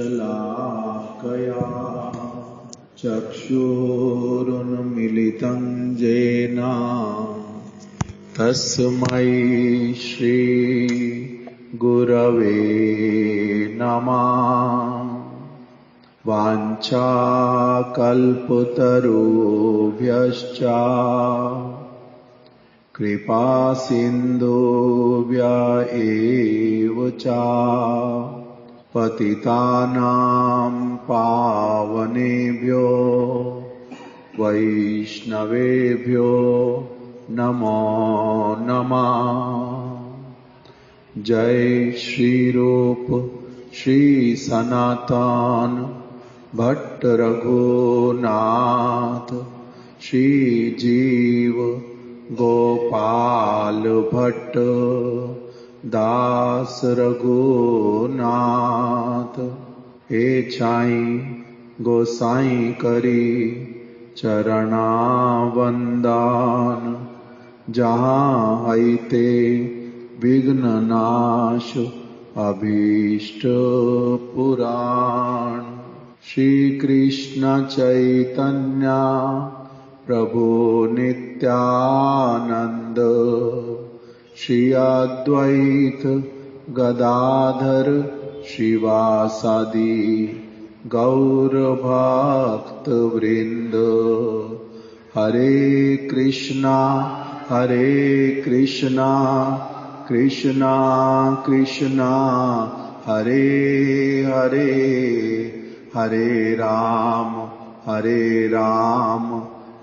शलाकया चक्षुरुन्मीलितं येन तस्मै श्री गुरवे नमः। वाञ्छाकल्पतरुभ्यश्च कृपासिन्धुभ्य एव च पतितानां पावनेभ्यो वैष्णवेभ्यो नमो नमः। जय श्री रूप श्री सनातन भट्ट रघुनाथ श्री जीव गोपाल भट्ट दास रघुनाथ। हे छाई गोसाई करी चरणा वंदन जहाँ हईते विघ्न नाश अभीष्ट पुराण। श्री कृष्ण चैतन्य प्रभु नित्यानंद श्री अद्वैत गदाधर श्रीवासादि गौर भक्त वृंद। हरे कृष्णा कृष्णा कृष्णा हरे हरे, हरे राम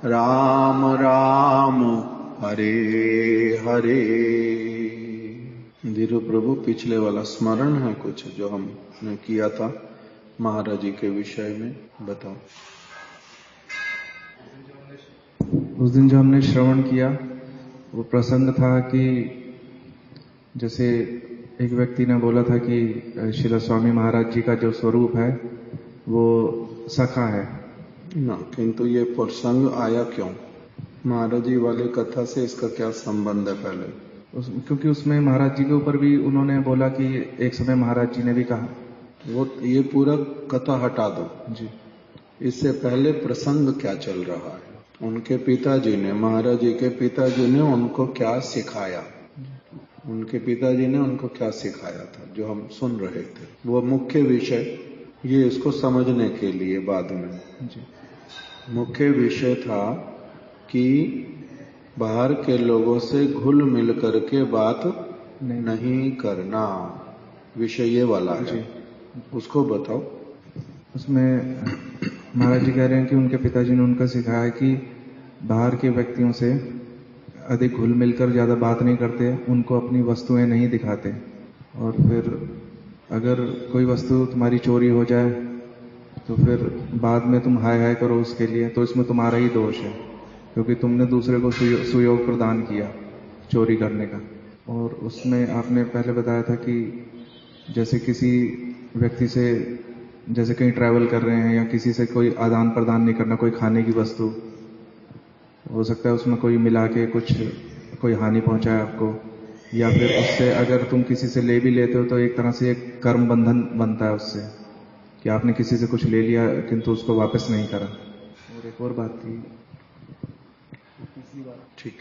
राम राम हरे हरे। धीरू प्रभु, पिछले वाला स्मरण है कुछ जो हमने किया था महाराज जी के विषय में, बताओ। उस दिन जो हमने श्रवण किया वो प्रसंग था कि जैसे एक व्यक्ति ने बोला था कि श्रील स्वामी महाराज जी का जो स्वरूप है वो सखा है ना, किंतु ये प्रसंग आया क्यों? महाराज जी वाले कथा से इसका क्या संबंध है? पहले क्योंकि उसमें महाराज जी के ऊपर भी उन्होंने बोला कि एक समय महाराज जी ने भी कहा। वो ये पूरा कथा हटा दो जी। इससे पहले प्रसंग क्या चल रहा है? उनके पिताजी ने, महाराज जी के पिताजी ने उनको क्या सिखाया? उनके पिताजी ने उनको क्या सिखाया था जो हम सुन रहे थे? वो मुख्य विषय, ये इसको समझने के लिए बाद में जी। मुख्य विषय था कि बाहर के लोगों से घुल मिल करके बात नहीं करना। विषय ये वाला है, उसको बताओ। उसमें महाराज जी कह रहे हैं कि उनके पिताजी ने उनको सिखाया है कि बाहर के व्यक्तियों से अधिक घुल मिलकर ज़्यादा बात नहीं करते, उनको अपनी वस्तुएं नहीं दिखाते, और फिर अगर कोई वस्तु तुम्हारी चोरी हो जाए तो फिर बाद में तुम हाय हाय करो उसके लिए, तो इसमें तुम्हारा ही दोष है क्योंकि तुमने दूसरे को सुयोग प्रदान किया चोरी करने का। और उसमें आपने पहले बताया था कि जैसे किसी व्यक्ति से, जैसे कहीं ट्रैवल कर रहे हैं या किसी से कोई आदान प्रदान नहीं करना, कोई खाने की वस्तु हो सकता है उसमें कोई मिला के कुछ कोई हानि पहुंचाए आपको, या फिर उससे अगर तुम किसी से ले भी लेते हो तो एक तरह से एक कर्म बंधन बनता है उससे कि आपने किसी से कुछ ले लिया किंतु उसको वापस नहीं करा। और एक और बात थी, ठीक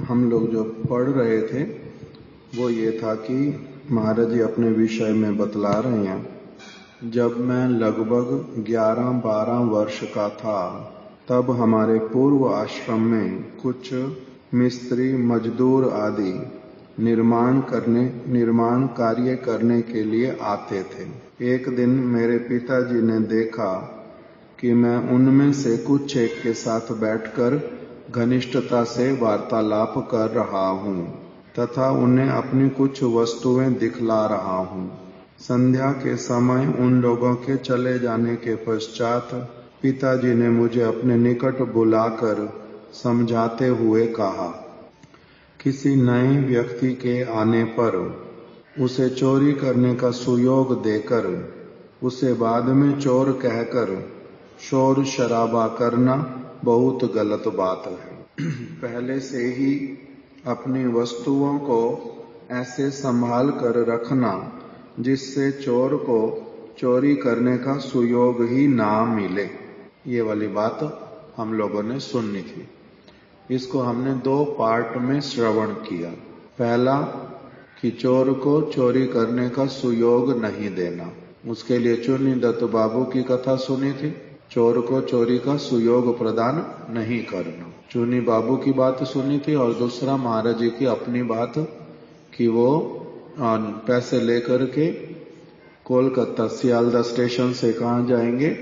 हम लोग जो पढ़ रहे थे वो ये था कि महाराज जी अपने विषय में बतला रहे हैं, जब मैं लगभग 11-12 वर्ष का था तब हमारे पूर्व आश्रम में कुछ मिस्त्री मजदूर आदि निर्माण कार्य करने के लिए आते थे। एक दिन मेरे पिताजी ने देखा कि मैं उनमें से कुछ एक के साथ बैठकर घनिष्ठता से वार्तालाप कर रहा हूँ तथा उन्हें अपनी कुछ वस्तुएं दिखला रहा हूँ। संध्या के समय उन लोगों के चले जाने के पश्चात पिताजी ने मुझे अपने निकट बुलाकर समझाते हुए कहा, किसी नए व्यक्ति के आने पर उसे चोरी करने का सुयोग देकर उसे बाद में चोर कहकर शोर शराबा करना बहुत गलत बात है। पहले से ही अपनी वस्तुओं को ऐसे संभाल कर रखना जिससे चोर को चोरी करने का सुयोग ही ना मिले। ये वाली बात हम लोगों ने सुननी थी। इसको हमने 2 पार्ट में श्रवण किया। पहला कि चोर को चोरी करने का सुयोग नहीं देना, उसके लिए चुन्नी दत्त बाबू की कथा सुनी थी। चोर को चोरी का सुयोग प्रदान नहीं करना, चुन्नी बाबू की बात सुनी थी। और दूसरा महाराज जी की अपनी बात कि वो पैसे लेकर के कोलकाता सियालदा स्टेशन से कहाँ जाएंगे,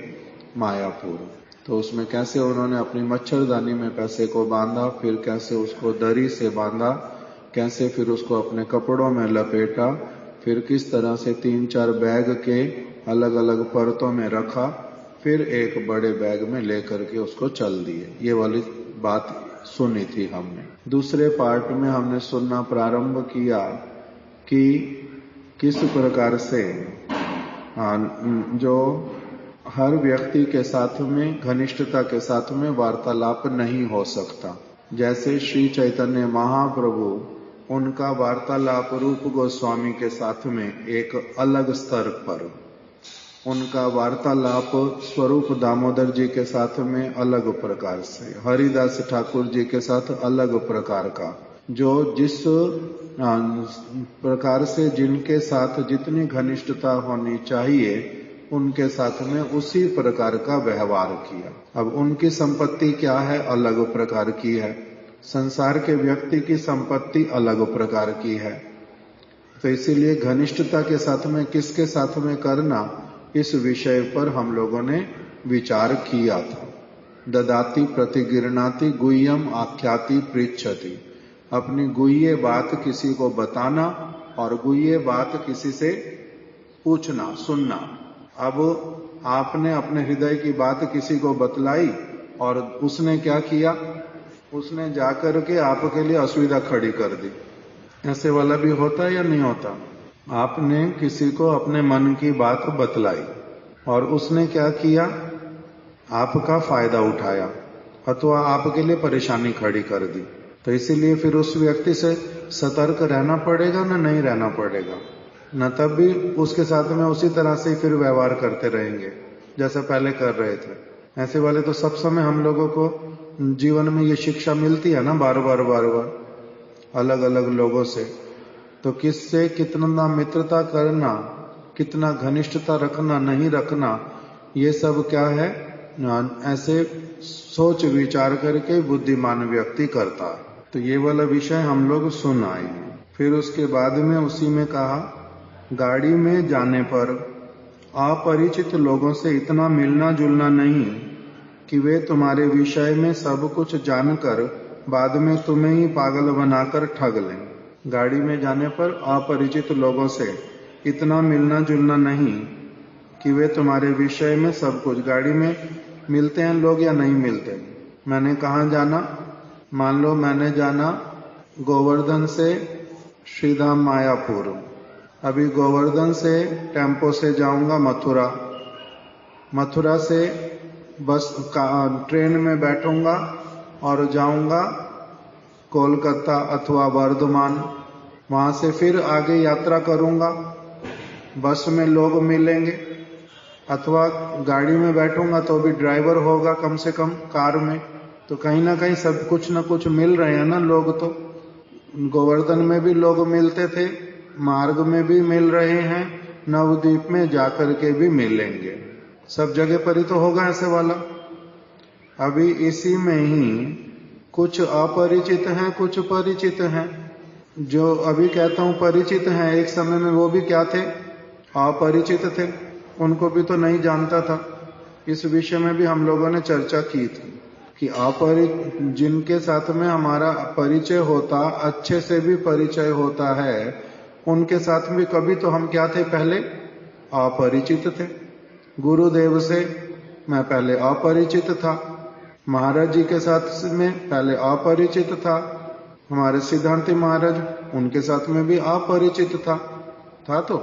मायापुर। तो उसमें कैसे उन्होंने अपनी मच्छरदानी में पैसे को बांधा, फिर कैसे उसको दरी से बांधा, कैसे फिर उसको अपने कपड़ों में लपेटा, फिर किस तरह से 3-4 बैग के अलग अलग परतों में रखा, फिर एक बड़े बैग में लेकर के उसको चल दिए। ये वाली बात सुनी थी हमने। दूसरे पार्ट में हमने सुनना प्रारंभ किया कि किस प्रकार से जो हर व्यक्ति के साथ में घनिष्ठता के साथ में वार्तालाप नहीं हो सकता। जैसे श्री चैतन्य महाप्रभु, उनका वार्तालाप रूप गोस्वामी के साथ में एक अलग स्तर पर, उनका वार्तालाप स्वरूप दामोदर जी के साथ में अलग प्रकार से, हरिदास ठाकुर जी के साथ अलग प्रकार का, जो जिस प्रकार से जिनके साथ जितनी घनिष्ठता होनी चाहिए उनके साथ में उसी प्रकार का व्यवहार किया। अब उनकी संपत्ति क्या है, अलग प्रकार की है। संसार के व्यक्ति की संपत्ति अलग प्रकार की है। तो इसीलिए घनिष्ठता के साथ में किसके साथ में करना, इस विषय पर हम लोगों ने विचार किया था। ददाति प्रतिगृह्णाति गुह्यम आख्याति पृच्छति। अपनी गुह्य बात किसी को बताना और गुह्य बात किसी से पूछना, सुनना। अब आपने अपने हृदय की बात किसी को बतलाई और उसने क्या किया, उसने जाकर के आपके लिए असुविधा खड़ी कर दी। ऐसे वाला भी होता है या नहीं होता? आपने किसी को अपने मन की बात बतलाई और उसने क्या किया, आपका फायदा उठाया अथवा आपके लिए परेशानी खड़ी कर दी। तो इसीलिए फिर उस व्यक्ति से सतर्क रहना पड़ेगा ना, नहीं रहना पड़ेगा न, तब भी उसके साथ में उसी तरह से फिर व्यवहार करते रहेंगे जैसा पहले कर रहे थे। ऐसे वाले तो सब समय हम लोगों को जीवन में ये शिक्षा मिलती है ना, बार बार अलग अलग लोगों से। तो किससे कितना मित्रता करना, कितना घनिष्ठता रखना, नहीं रखना, ये सब क्या है, ऐसे सोच विचार करके बुद्धिमान व्यक्ति करता है। तो ये वाला विषय हम लोग सुन आए हैं। फिर उसके बाद में उसी में कहा, गाड़ी में जाने पर अपरिचित लोगों से इतना मिलना जुलना नहीं कि वे तुम्हारे विषय में सब कुछ जानकर बाद में तुम्हें ही पागल बनाकर ठग लें। गाड़ी में जाने पर अपरिचित लोगों से इतना मिलना जुलना नहीं कि वे तुम्हारे विषय में सब कुछ, गाड़ी में मिलते हैं लोग या नहीं मिलते। मैंने कहाँ जाना, मान लो मैंने जाना गोवर्धन से श्रीधाम मायापुर। अभी गोवर्धन से टेम्पो से जाऊंगा मथुरा, मथुरा से बस ट्रेन में बैठूंगा और जाऊंगा कोलकाता अथवा वर्धमान। वहां से फिर आगे यात्रा करूंगा, बस में लोग मिलेंगे अथवा गाड़ी में बैठूंगा तो भी ड्राइवर होगा कम से कम, कार में। तो कहीं ना कहीं सब कुछ ना कुछ मिल रहे हैं ना लोग। तो गोवर्धन में भी लोग मिलते थे, मार्ग में भी मिल रहे हैं, नवद्वीप में जाकर के भी मिलेंगे, सब जगह पर ही तो होगा ऐसे वाला। अभी इसी में ही कुछ अपरिचित हैं, कुछ परिचित हैं। जो अभी कहता हूं परिचित हैं, एक समय में वो भी क्या थे, अपरिचित थे, उनको भी तो नहीं जानता था। इस विषय में भी हम लोगों ने चर्चा की थी कि जिनके साथ में हमारा परिचय होता, अच्छे से भी परिचय होता है, उनके साथ में कभी तो हम क्या थे, पहले अपरिचित थे। गुरुदेव से मैं पहले अपरिचित था, महाराज जी के साथ में पहले अपरिचित था, हमारे सिद्धांति महाराज उनके साथ में भी अपरिचित था। तो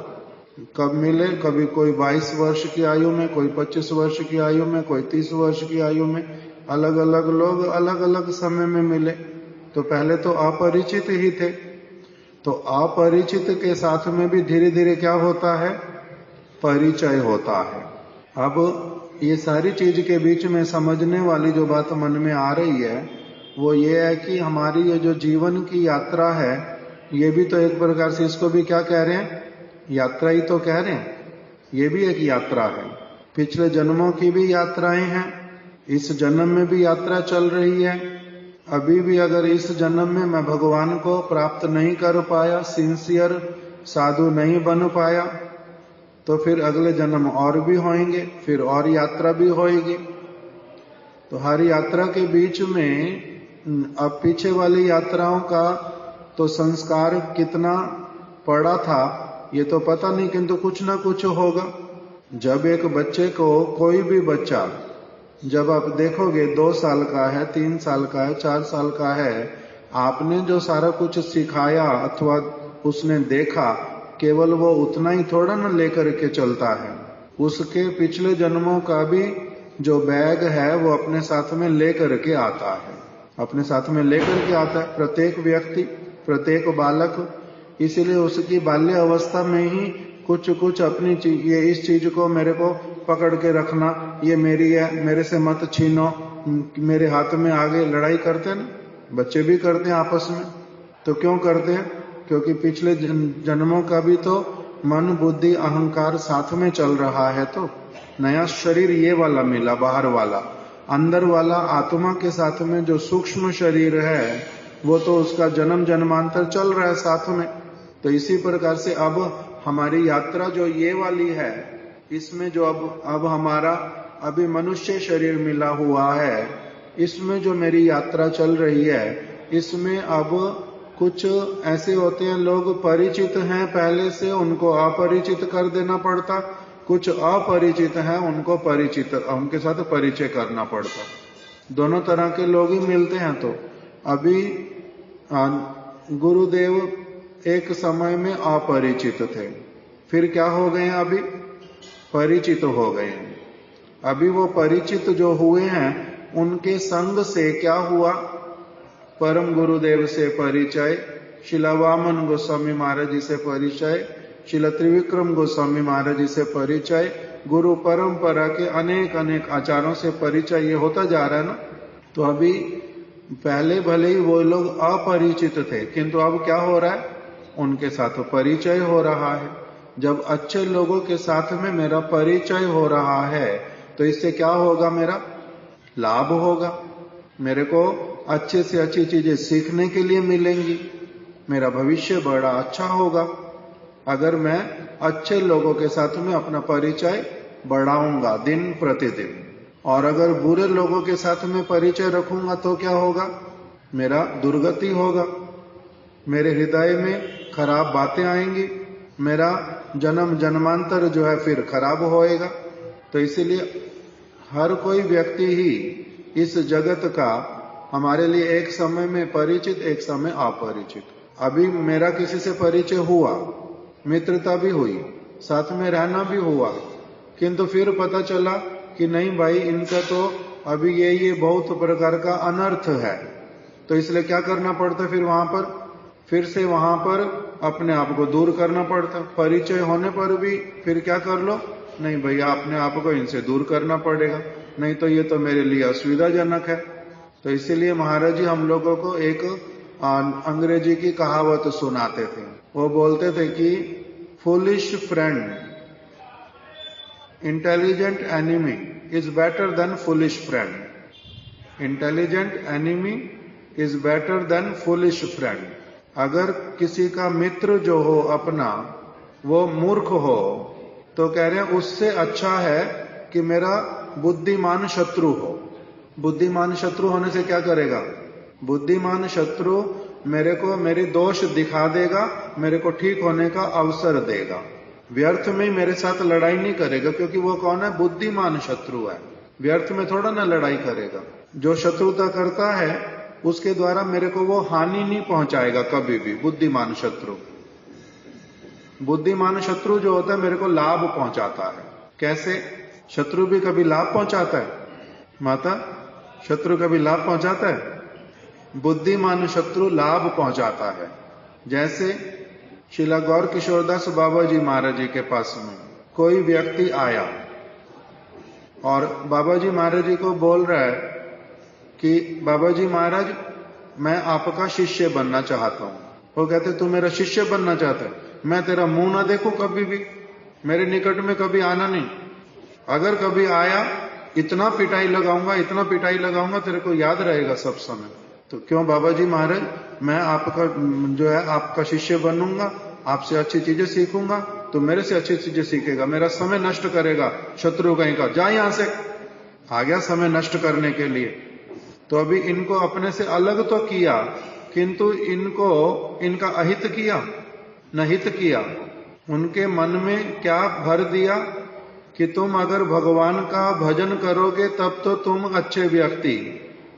कब मिले, कभी कोई 22 वर्ष की आयु में, कोई 25 वर्ष की आयु में, कोई 30 वर्ष की आयु में, अलग अलग लोग अलग अलग समय में मिले। तो पहले तो अपरिचित ही थे। तो अपरिचित के साथ में भी धीरे धीरे क्या होता है, परिचय होता है। अब ये सारी चीज के बीच में समझने वाली जो बात मन में आ रही है वो ये है कि हमारी ये जो जीवन की यात्रा है, ये भी तो एक प्रकार से इसको भी क्या कह रहे हैं, यात्रा ही तो कह रहे हैं। ये भी एक यात्रा है। पिछले जन्मों की भी यात्राएं हैं, इस जन्म में भी यात्रा चल रही है। अभी भी अगर इस जन्म में मैं भगवान को प्राप्त नहीं कर पाया, सिंसियर साधु नहीं बन पाया, तो फिर अगले जन्म और भी होंगे, फिर और यात्रा भी होएगी। तो हर यात्रा के बीच में अब पीछे वाली यात्राओं का तो संस्कार कितना पड़ा था ये तो पता नहीं, किंतु कुछ ना कुछ होगा। जब एक बच्चे को, कोई भी बच्चा, जब आप देखोगे 2 साल का है, 3 साल का है, 4 साल का है, आपने जो सारा कुछ सिखाया अथवा उसने देखा, केवल वो उतना ही थोड़ा ना लेकर के चलता है। उसके पिछले जन्मों का भी जो बैग है वो अपने साथ में लेकर के आता है, अपने साथ में लेकर के आता है प्रत्येक व्यक्ति, प्रत्येक बालक। इसीलिए उसकी बाल्य अवस्था में ही कुछ कुछ अपनी चीज, ये इस चीज को मेरे को पकड़ के रखना, ये मेरी है, मेरे से मत छीनो, मेरे हाथ में आगे लड़ाई करते हैं ना, बच्चे भी करते हैं आपस में। तो क्यों करते हैं? क्योंकि पिछले जन्मों का भी तो मन बुद्धि अहंकार साथ में चल रहा है। तो नया शरीर ये वाला मिला, बाहर वाला, अंदर वाला आत्मा के साथ में जो सूक्ष्म शरीर है वो तो उसका जन्म जन्मांतर चल रहा है साथ में। तो इसी प्रकार से अब हमारी यात्रा जो ये वाली है, इसमें जो अब हमारा अभी मनुष्य शरीर मिला हुआ है, इसमें जो मेरी यात्रा चल रही है, इसमें अब कुछ ऐसे होते हैं लोग परिचित हैं पहले से, उनको अपरिचित कर देना पड़ता, कुछ अपरिचित हैं उनको परिचित, उनके साथ परिचय करना पड़ता। दोनों तरह के लोग ही मिलते हैं। तो अभी गुरुदेव एक समय में अपरिचित थे, फिर क्या हो गए हैं, अभी परिचित हो गए हैं। अभी वो परिचित जो हुए हैं उनके संग से क्या हुआ, परम गुरुदेव से परिचय, शिला वामन गोस्वामी महाराज जी से परिचय, शिला त्रिविक्रम गोस्वामी महाराज जी से परिचय, गुरु परंपरा के अनेक अनेक आचार्यों से परिचय, ये होता जा रहा है ना। तो अभी पहले भले ही वो लोग अपरिचित थे, किंतु अब क्या हो रहा है, उनके साथ परिचय हो रहा है। जब अच्छे लोगों के साथ में मेरा परिचय हो रहा है तो इससे क्या होगा, मेरा लाभ होगा, मेरे को अच्छे से अच्छी चीजें सीखने के लिए मिलेंगी, मेरा भविष्य बड़ा अच्छा होगा अगर मैं अच्छे लोगों के साथ में अपना परिचय बढ़ाऊंगा दिन प्रतिदिन। और अगर बुरे लोगों के साथ में परिचय रखूंगा तो क्या होगा, मेरा दुर्गति होगा, मेरे हृदय में खराब बातें आएंगी, मेरा जन्म जन्मांतर जो है फिर खराब होएगा। तो इसीलिए हर कोई व्यक्ति ही इस जगत का हमारे लिए एक समय में परिचित, एक समय अपरिचित। अभी मेरा किसी से परिचय हुआ, मित्रता भी हुई, साथ में रहना भी हुआ, किंतु फिर पता चला कि नहीं भाई, इनका तो अभी ये बहुत प्रकार का अनर्थ है। तो इसलिए क्या करना पड़ता, फिर वहां पर फिर से वहां पर अपने आप को दूर करना पड़ता। परिचय होने पर भी फिर क्या कर लो, नहीं भैया अपने आप को इनसे दूर करना पड़ेगा, नहीं तो ये तो मेरे लिए असुविधाजनक है। तो इसीलिए महाराज जी हम लोगों को एक अंग्रेजी की कहावत सुनाते थे। वो बोलते थे कि foolish friend, intelligent enemy is better than foolish friend. Intelligent enemy is better than foolish friend. अगर किसी का मित्र जो हो अपना वो मूर्ख हो तो कह रहे हैं उससे अच्छा है कि मेरा बुद्धिमान शत्रु हो। बुद्धिमान शत्रु होने से क्या करेगा, बुद्धिमान शत्रु मेरे को मेरी दोष दिखा देगा, मेरे को ठीक होने का अवसर देगा, व्यर्थ में मेरे साथ लड़ाई नहीं करेगा, क्योंकि वो कौन है, बुद्धिमान शत्रु है, व्यर्थ में थोड़ा ना लड़ाई करेगा। जो शत्रुता करता है उसके द्वारा मेरे को वो हानि नहीं पहुंचाएगा कभी भी। बुद्धिमान शत्रु, बुद्धिमान शत्रु जो होता है मेरे को लाभ पहुंचाता है। कैसे, शत्रु भी कभी लाभ पहुंचाता है माता, शत्रु कभी लाभ पहुंचाता है, बुद्धिमान शत्रु लाभ पहुंचाता है। जैसे श्रीला गौर किशोरदास बाबा जी महाराज जी के पास में कोई व्यक्ति आया और बाबा जी महाराज जी को बोल रहा है कि बाबा जी महाराज मैं आपका शिष्य बनना चाहता हूं। वो कहते तू मेरा शिष्य बनना चाहता है, मैं तेरा मुंह ना देखूं कभी भी, मेरे निकट में कभी आना नहीं, अगर कभी आया इतना पिटाई लगाऊंगा तेरे को याद रहेगा सब समय। तो क्यों बाबा जी महाराज, मैं आपका जो है आपका शिष्य बनूंगा, आपसे अच्छी चीजें सीखूंगा, तो मेरे से अच्छी चीजें सीखेगा, मेरा समय नष्ट करेगा, शत्रु कहीं का, जा यहां से। आ गया समय नष्ट करने के लिए। तो अभी इनको अपने से अलग तो किया, किंतु इनको इनका अहित किया न हित किया। उनके मन में क्या भर दिया कि तुम अगर भगवान का भजन करोगे तब तो तुम अच्छे व्यक्ति,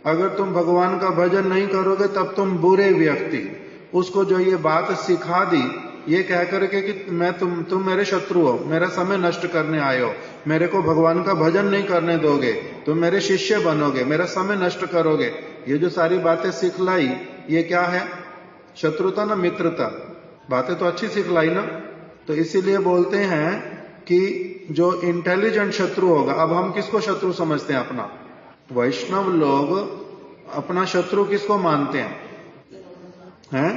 अगर तुम भगवान का भजन नहीं करोगे तब तुम बुरे व्यक्ति। उसको जो ये बात सिखा दी, ये कह करके कि मैं तुम मेरे शत्रु हो, मेरा समय नष्ट करने आए हो, मेरे को भगवान का भजन नहीं करने दोगे, तुम मेरे शिष्य बनोगे, मेरा समय नष्ट करोगे। ये जो सारी बातें सिखलाई, ये क्या है? शत्रुता ना मित्रता? बातें तो अच्छी सिखलाई ना। तो इसीलिए बोलते हैं कि जो इंटेलिजेंट शत्रु होगा, अब हम किसको शत्रु समझते हैं अपना? वैष्णव लोग अपना शत्रु किसको मानते हैं?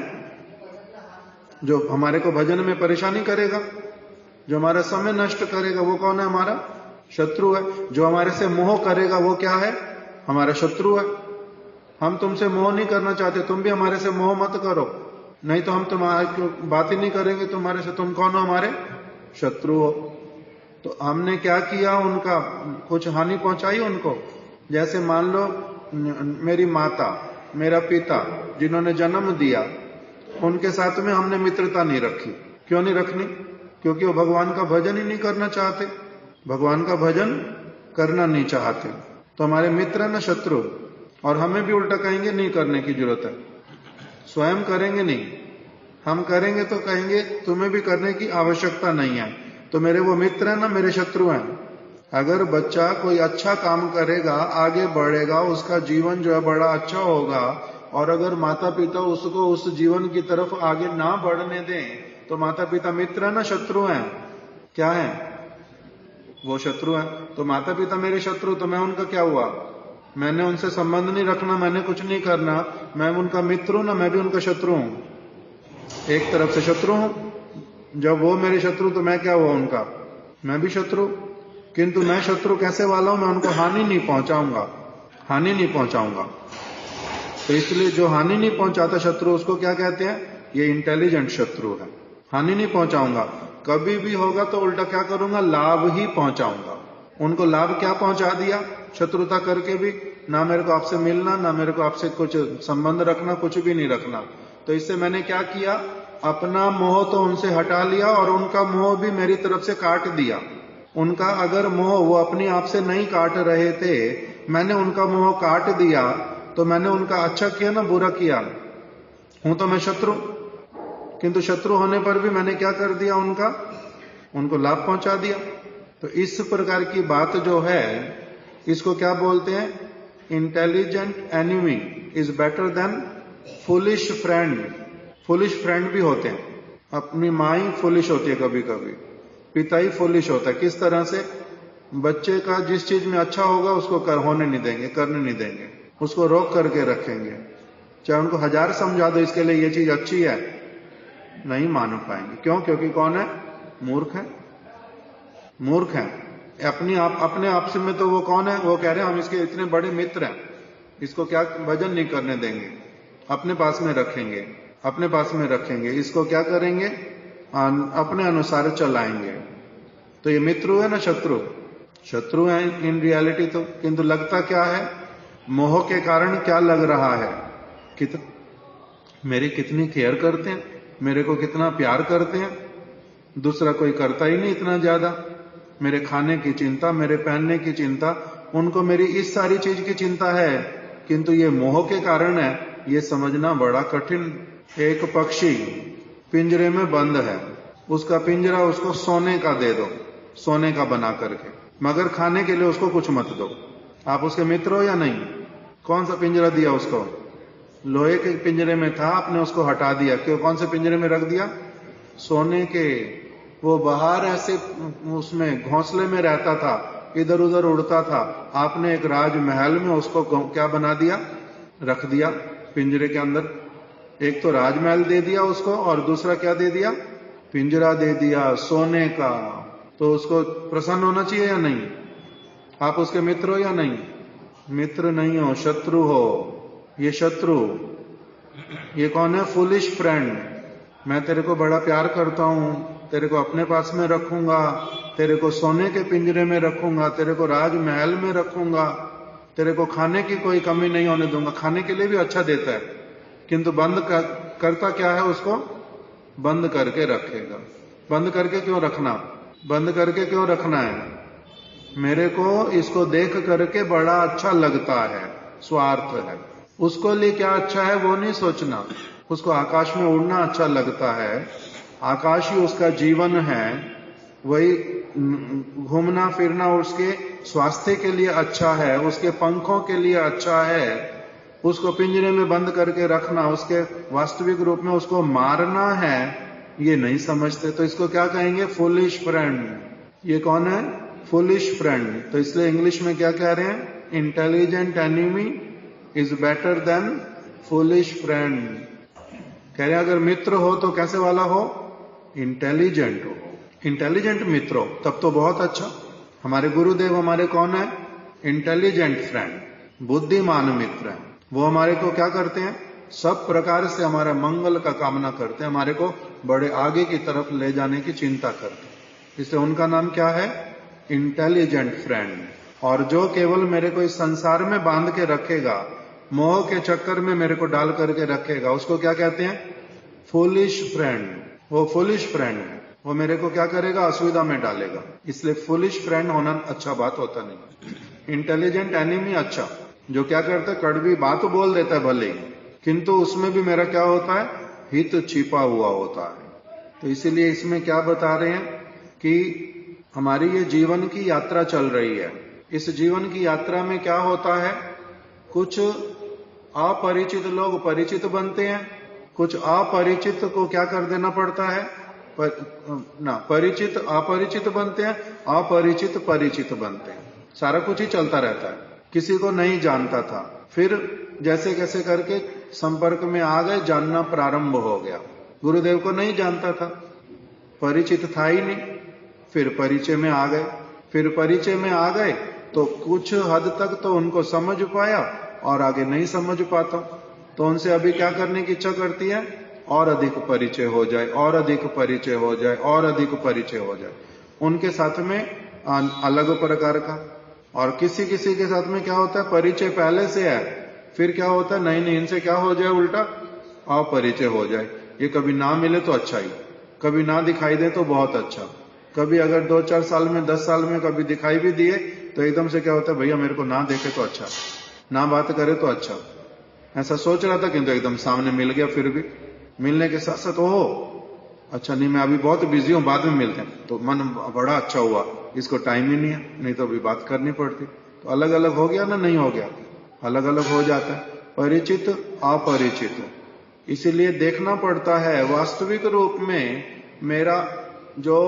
जो हमारे को भजन में परेशानी करेगा, जो हमारा समय नष्ट करेगा, वो कौन है? हमारा शत्रु है। जो हमारे से मोह करेगा, वो क्या है? हमारा शत्रु है। हम तुमसे मोह नहीं करना चाहते, तुम भी हमारे से मोह मत करो, नहीं तो हम तुम्हारी बात ही नहीं करेंगे तुम्हारे से। तुम कौन हो? हमारे शत्रु हो। तो हमने क्या किया? उनका कुछ हानि पहुंचाई उनको। जैसे मान लो मेरी माता, मेरा पिता जिन्होंने जन्म दिया, उनके साथ में हमने मित्रता नहीं रखी। क्यों नहीं रखनी? क्योंकि वो भगवान का भजन ही नहीं करना चाहते, भगवान का भजन करना नहीं चाहते। तो हमारे मित्र न शत्रु। और हमें भी उल्टा कहेंगे नहीं करने की जरूरत है, स्वयं करेंगे नहीं, हम करेंगे तो कहेंगे तुम्हें भी करने की आवश्यकता नहीं है। तो मेरे वो मित्र है ना मेरे शत्रु हैं। अगर बच्चा कोई अच्छा काम करेगा, आगे बढ़ेगा, उसका जीवन जो है बड़ा अच्छा होगा, और अगर माता पिता उसको उस जीवन की तरफ आगे ना बढ़ने दें, तो माता पिता मित्र है ना शत्रु हैं? क्या है? वो शत्रु है। तो माता पिता मेरे शत्रु, तो मैं उनका क्या हुआ? मैंने उनसे संबंध नहीं रखना, मैंने कुछ नहीं करना, मैं उनका मित्र हूं ना, मैं भी उनका शत्रु हूं। एक तरफ से शत्रु हूं। जब वो मेरे शत्रु, तो मैं क्या हुआ उनका? मैं भी शत्रु। किंतु मैं शत्रु कैसे वाला हूं? मैं उनको हानि नहीं पहुंचाऊंगा, हानि नहीं पहुंचाऊंगा। तो इसलिए जो हानि नहीं पहुंचाता शत्रु, उसको क्या कहते हैं? ये इंटेलिजेंट शत्रु है। हानि नहीं पहुंचाऊंगा, कभी भी होगा तो उल्टा क्या करूंगा? लाभ ही पहुंचाऊंगा। उनको लाभ क्या पहुंचा दिया? शत्रुता करके भी ना मेरे को आपसे मिलना, ना मेरे को आपसे कुछ संबंध रखना, कुछ भी नहीं रखना। तो इससे मैंने क्या किया? अपना मोह तो उनसे हटा लिया और उनका मोह भी मेरी तरफ से काट दिया। उनका अगर मोह वो अपने आप से नहीं काट रहे थे, मैंने उनका मोह काट दिया, तो मैंने उनका अच्छा किया ना बुरा किया? हूं तो मैं शत्रु, किंतु शत्रु होने पर भी मैंने क्या कर दिया? उनको लाभ पहुंचा दिया। तो इस प्रकार की बात जो है, इसको क्या बोलते हैं? Intelligent enemy is better than foolish friend. Foolish friend भी होते हैं, अपनी माँ ही फुलिश होती है, कभी कभी पिता ही फुलिश होता है। किस तरह से? बच्चे का जिस चीज में अच्छा होगा उसको होने नहीं देंगे, करने नहीं देंगे, उसको रोक करके रखेंगे। चाहे उनको 1000 समझा दो इसके लिए ये चीज अच्छी है, नहीं मान पाएंगे। क्यों? क्योंकि कौन है? मूर्ख है, मूर्ख है। अपने आप से में तो वो कौन है? वो कह रहे हैं हम इसके इतने बड़े मित्र हैं, इसको क्या भजन नहीं करने देंगे, अपने पास में रखेंगे, अपने पास में रखेंगे, इसको क्या करेंगे? अपने अनुसार चलाएंगे। तो ये मित्र है ना शत्रु? शत्रु है इन रियलिटी तो। किंतु लगता क्या है? मोह के कारण क्या लग रहा है? मेरी कितनी केयर करते हैं, मेरे को कितना प्यार करते हैं, दूसरा कोई करता ही नहीं इतना ज्यादा। मेरे खाने की चिंता, मेरे पहनने की चिंता, उनको मेरी इस सारी चीज की चिंता है, किंतु ये मोह के कारण है, ये समझना बड़ा कठिन। एक पक्षी पिंजरे में बंद है, उसका पिंजरा उसको सोने का दे दो, सोने का बना करके, मगर खाने के लिए उसको कुछ मत दो। आप उसके मित्र हो या नहीं? कौन सा पिंजरा दिया उसको? लोहे के पिंजरे में था, आपने उसको हटा दिया। क्यों? कौन से पिंजरे में रख दिया? सोने के। वो बाहर ऐसे उसमें घोंसले में रहता था, इधर उधर उड़ता था। आपने एक राजमहल में उसको क्या बना दिया? रख दिया पिंजरे के अंदर। एक तो राजमहल दे दिया उसको, और दूसरा क्या दे दिया? पिंजरा दे दिया सोने का। तो उसको प्रसन्न होना चाहिए या नहीं? आप उसके मित्र हो या नहीं? मित्र नहीं हो, शत्रु हो। ये शत्रु, ये कौन है? Foolish friend. मैं तेरे को बड़ा प्यार करता हूं, तेरे को अपने पास में रखूंगा, तेरे को सोने के पिंजरे में रखूंगा, तेरे को राजमहल में रखूंगा, तेरे को खाने की कोई कमी नहीं होने दूंगा। खाने के लिए भी अच्छा देता है, किंतु बंद करता क्या है? उसको बंद करके रखेगा। बंद करके क्यों रखना? बंद करके क्यों रखना है? मेरे को इसको देख करके बड़ा अच्छा लगता है, स्वार्थ है। उसको लिए क्या अच्छा है वो नहीं सोचना। उसको आकाश में उड़ना अच्छा लगता है, आकाश ही उसका जीवन है, वही घूमना फिरना उसके स्वास्थ्य के लिए अच्छा है, उसके पंखों के लिए अच्छा है। उसको पिंजरे में बंद करके रखना, उसके वास्तविक रूप में उसको मारना है, ये नहीं समझते। तो इसको क्या कहेंगे? Foolish friend. ये कौन है? Foolish friend. तो इसलिए इंग्लिश में क्या कह रहे हैं? Intelligent enemy is better than foolish friend. कह रहे हैं अगर मित्र हो तो कैसे वाला हो? इंटेलिजेंट हो। इंटेलिजेंट मित्र हो तब तो बहुत अच्छा। हमारे गुरुदेव हमारे कौन है? इंटेलिजेंट फ्रेंड, बुद्धिमान मित्र है। वो हमारे को क्या करते हैं? सब प्रकार से हमारा मंगल का कामना करते हैं, हमारे को बड़े आगे की तरफ ले जाने की चिंता करते हैं। इसलिए उनका नाम क्या है? Intelligent friend. और जो केवल मेरे को इस संसार में बांध के रखेगा, मोह के चक्कर में मेरे को डाल करके रखेगा, उसको क्या कहते हैं? Foolish friend. वो फुलिश फ्रेंड है, वो मेरे को क्या करेगा? असुविधा में डालेगा। इसलिए फुलिश फ्रेंड होना अच्छा बात होता नहीं। इंटेलिजेंट एनिमी अच्छा, जो क्या करता है? कड़वी बात बोल देता है भले ही, किंतु उसमें भी मेरा क्या होता है? हित छिपा हुआ होता है। तो इसीलिए इसमें क्या बता रहे हैं कि हमारी ये जीवन की यात्रा चल रही है। इस जीवन की यात्रा में क्या होता है? कुछ अपरिचित लोग परिचित बनते हैं, कुछ अपरिचित को क्या कर देना पड़ता है? परिचित अपरिचित बनते हैं, अपरिचित परिचित बनते हैं। सारा कुछ ही चलता रहता है। किसी को नहीं जानता था, फिर जैसे कैसे करके संपर्क में आ गए, जानना प्रारंभ हो गया। गुरुदेव को नहीं जानता था, परिचित था ही नहीं, फिर परिचय में आ गए। फिर परिचय में आ गए तो कुछ हद तक तो उनको समझ पाया, और आगे नहीं समझ पाता। तो उनसे अभी क्या करने की इच्छा करती है? और अधिक परिचय हो जाए, और अधिक परिचय हो जाए, और अधिक परिचय हो जाए। उनके साथ में अलग प्रकार का। और किसी किसी के साथ में क्या होता है? परिचय पहले से है, फिर क्या होता है? नहीं नहीं, इनसे क्या हो जाए? उल्टा अपरिचय हो जाए। ये कभी ना मिले तो अच्छा ही, कभी ना दिखाई दे तो बहुत अच्छा, कभी अगर 2-4 साल में 10 साल में कभी दिखाई भी दिए तो एकदम से क्या होता है? भैया मेरे को ना देखे तो अच्छा, ना बात करे तो अच्छा। ऐसा सोच रहा था किंतु एकदम सामने मिल गया। फिर भी मिलने के साथ साथ ओहो अच्छा नहीं, मैं अभी बहुत बिजी हूं, बाद में मिलते हैं, तो मन बड़ा अच्छा हुआ, इसको टाइम ही नहीं है, नहीं तो अभी बात करनी पड़ती। तो अलग अलग हो गया ना? नहीं हो गया, अलग अलग हो जाता है, परिचित अपरिचित। इसीलिए देखना पड़ता है वास्तविक रूप में मेरा जो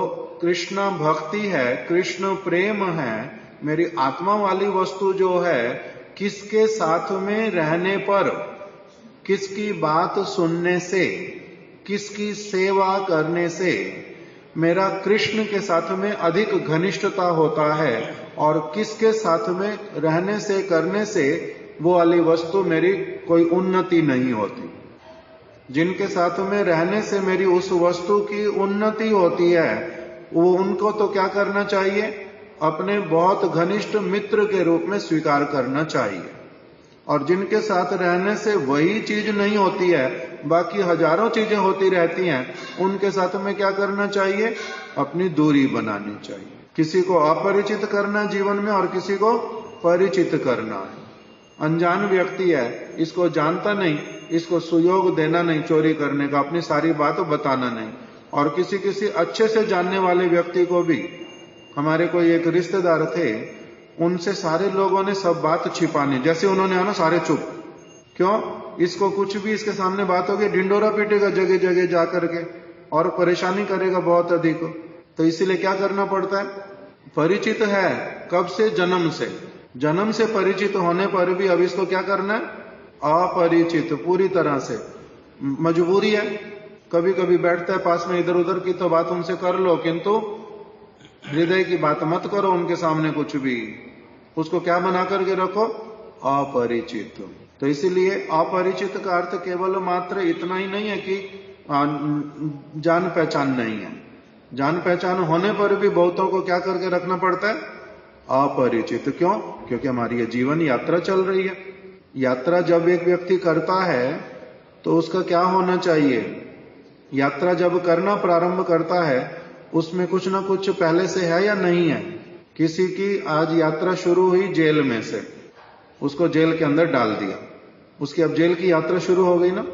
कृष्ण भक्ति है, कृष्ण प्रेम है, मेरी आत्मा वाली वस्तु जो है, किसके साथ में रहने पर, किसकी बात सुनने से, किसकी सेवा करने से मेरा कृष्ण के साथ में अधिक घनिष्ठता होता है, और किसके साथ में रहने से करने से वो वाली वस्तु मेरी कोई उन्नति नहीं होती। जिनके साथ में रहने से मेरी उस वस्तु की उन्नति होती है, वो उनको तो क्या करना चाहिए? अपने बहुत घनिष्ठ मित्र के रूप में स्वीकार करना चाहिए। और जिनके साथ रहने से वही चीज नहीं होती है, बाकी हजारों चीजें होती रहती हैं, उनके साथ में क्या करना चाहिए? अपनी दूरी बनानी चाहिए। किसी को अपरिचित करना जीवन में, और किसी को परिचित करना है। अनजान व्यक्ति है, इसको जानता नहीं, इसको सुयोग देना नहीं चोरी करने का, अपनी सारी बात बताना नहीं। और किसी किसी अच्छे से जानने वाले व्यक्ति को भी, हमारे कोई एक रिश्तेदार थे, उनसे सारे लोगों ने सब बात छिपानी, जैसे उन्होंने आना सारे चुप। क्यों? इसको कुछ भी इसके सामने बात होगी ढिंडोरा पीटेगा जगह जगह जा करके और परेशानी करेगा बहुत अधिक। तो इसीलिए क्या करना पड़ता है, परिचित है कब से, जन्म से परिचित होने पर भी अब इसको क्या करना है, अपरिचित पूरी तरह से। मजबूरी है, कभी कभी बैठता है पास में, इधर उधर की तो बात उनसे कर लो, किंतु हृदय की बात मत करो उनके सामने कुछ भी। उसको क्या बना करके रखो, अपरिचित। तो इसीलिए अपरिचित का अर्थ केवल मात्र इतना ही नहीं है कि जान पहचान नहीं है। जान पहचान होने पर भी बहुतों को क्या करके रखना पड़ता है, अपरिचित। क्यों? क्योंकि हमारी ये जीवन यात्रा चल रही है। यात्रा जब एक व्यक्ति करता है तो उसका क्या होना चाहिए, यात्रा जब करना प्रारंभ करता है उसमें कुछ ना कुछ पहले से है या नहीं है। किसी की आज यात्रा शुरू हुई जेल में से, उसको जेल के अंदर डाल दिया, उसकी अब जेल की यात्रा शुरू हो गई ना।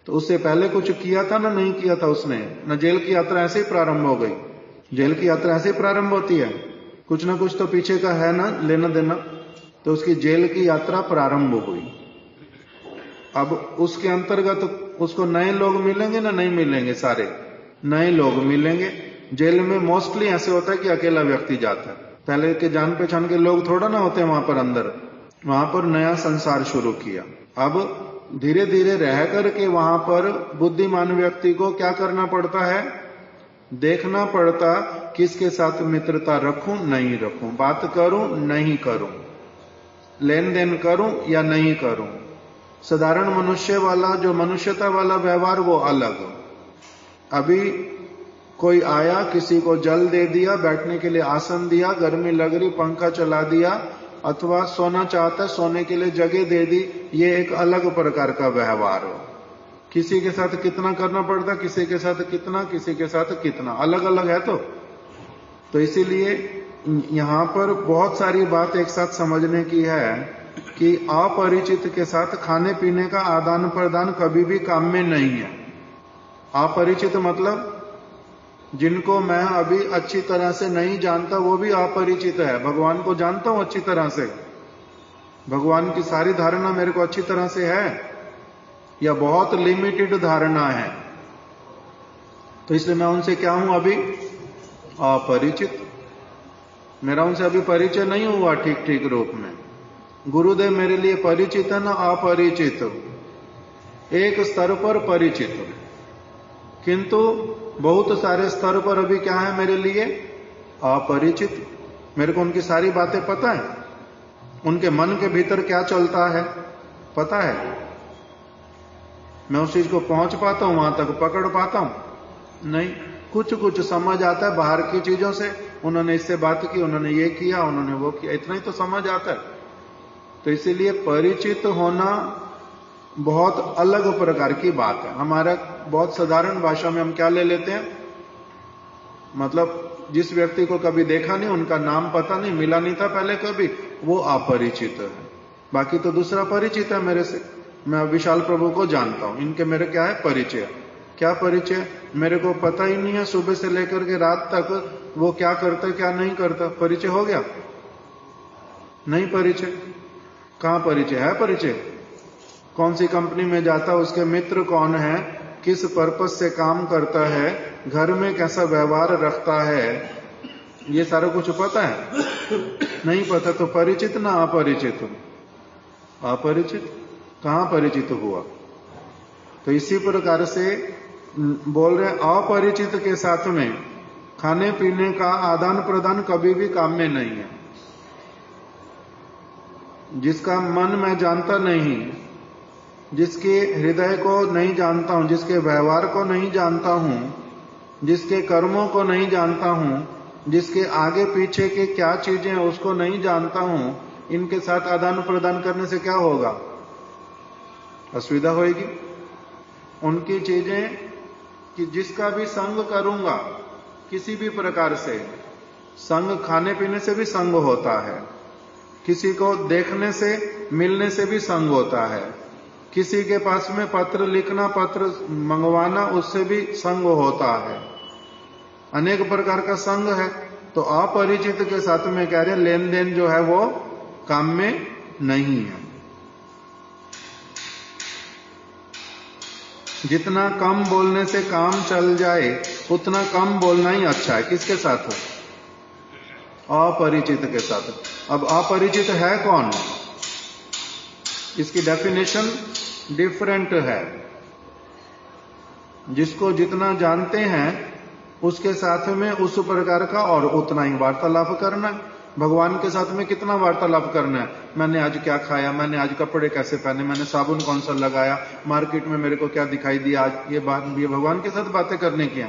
तो उससे पहले कुछ किया था ना नहीं किया था उसने, ना जेल की यात्रा ऐसे ही प्रारंभ हो गई। जेल की यात्रा ऐसे ही प्रारंभ होती है, कुछ ना कुछ तो पीछे का है ना लेना देना। तो उसकी जेल की यात्रा प्रारंभ हुई। अब उसके अंतर्गत उसको नए लोग मिलेंगे ना नहीं मिलेंगे, सारे नए लोग मिलेंगे। जेल में मोस्टली ऐसे होता है कि अकेला व्यक्ति जाता है, पहले के जान पहचान के लोग थोड़ा ना होते हैं वहां पर अंदर। वहां पर नया संसार शुरू किया। अब धीरे धीरे रह करके वहां पर बुद्धिमान व्यक्ति को क्या करना पड़ता है, देखना पड़ता किसके साथ मित्रता रखूं नहीं रखूं, बात करूं नहीं करूं, लेन देन करूं या नहीं करूं। साधारण मनुष्य वाला जो मनुष्यता वाला व्यवहार वो अलग। अभी कोई आया, किसी को जल दे दिया, बैठने के लिए आसन दिया, गर्मी लग रही पंखा चला दिया, अथवा सोना चाहता है सोने के लिए जगह दे दी, ये एक अलग प्रकार का व्यवहार हो। किसी के साथ कितना करना पड़ता, किसी के साथ कितना, किसी के साथ कितना, अलग अलग है। तो इसीलिए यहां पर बहुत सारी बात एक साथ समझने की है कि अपरिचित के साथ खाने पीने का आदान प्रदान कभी भी काम में नहीं है। अपरिचित मतलब जिनको मैं अभी अच्छी तरह से नहीं जानता वो भी अपरिचित है। भगवान को जानता हूं अच्छी तरह से, भगवान की सारी धारणा मेरे को अच्छी तरह से है या बहुत लिमिटेड धारणा है, तो इसलिए मैं उनसे क्या हूं अभी, अपरिचित। मेरा उनसे अभी परिचय नहीं हुआ ठीक ठीक रूप में। गुरुदेव मेरे लिए परिचित है ना अपरिचित, एक स्तर पर परिचित, किंतु बहुत सारे स्तर पर अभी क्या है मेरे लिए, अपरिचित। मेरे को उनकी सारी बातें पता है, उनके मन के भीतर क्या चलता है पता है, मैं उस चीज को पहुंच पाता हूं, वहां तक पकड़ पाता हूं नहीं। कुछ कुछ समझ आता है बाहर की चीजों से, उन्होंने इससे बात की, उन्होंने ये किया, उन्होंने वो किया, इतना ही तो समझ आता है। तो इसीलिए परिचित होना बहुत अलग प्रकार की बात है। हमारा बहुत साधारण भाषा में हम क्या ले लेते हैं, मतलब जिस व्यक्ति को कभी देखा नहीं, उनका नाम पता नहीं, मिला नहीं था पहले कभी, वो अपरिचित है। बाकी तो दूसरा परिचित है मेरे से। मैं विशाल प्रभु को जानता हूं, इनके मेरे क्या है परिचय। क्या परिचय, मेरे को पता ही नहीं है सुबह से लेकर के रात तक वो क्या करता क्या नहीं करता, परिचय हो गया नहीं परिचय। कहां परिचय है, परिचय कौन सी कंपनी में जाता, उसके मित्र कौन है, किस पर्पस से काम करता है, घर में कैसा व्यवहार रखता है, ये सारा कुछ पता है नहीं पता। तो परिचित ना अपरिचित, अपरिचित कहां परिचित हुआ। तो इसी प्रकार से बोल रहे अपरिचित के साथ में खाने पीने का आदान प्रदान कभी भी काम में नहीं है। जिसका मन मैं जानता नहीं, जिसके हृदय को नहीं जानता हूं, जिसके व्यवहार को नहीं जानता हूं, जिसके कर्मों को नहीं जानता हूं, जिसके आगे पीछे के क्या चीजें उसको नहीं जानता हूं, इनके साथ आदान प्रदान करने से क्या होगा, असुविधा होगी। उनकी चीजें कि जिसका भी संग करूंगा किसी भी प्रकार से, संग खाने पीने से भी संग होता है, किसी को देखने से मिलने से भी संग होता है, किसी के पास में पत्र लिखना पत्र मंगवाना उससे भी संग होता है, अनेक प्रकार का संग है। तो अपरिचित के साथ में कह रहे लेन देन जो है वो काम में नहीं है। जितना कम बोलने से काम चल जाए उतना कम बोलना ही अच्छा है। किसके साथ? अपरिचित के साथ। अब अपरिचित है कौन? इसकी डेफिनेशन डिफरेंट है। जिसको जितना जानते हैं उसके साथ में उस प्रकार का और उतना ही वार्तालाप करना है। भगवान के साथ में कितना वार्तालाप करना है? मैंने आज क्या खाया, मैंने आज कपड़े कैसे पहने, मैंने साबुन कौन सा लगाया, मार्केट में मेरे को क्या दिखाई दिया आज। ये भगवान के साथ बातें करने की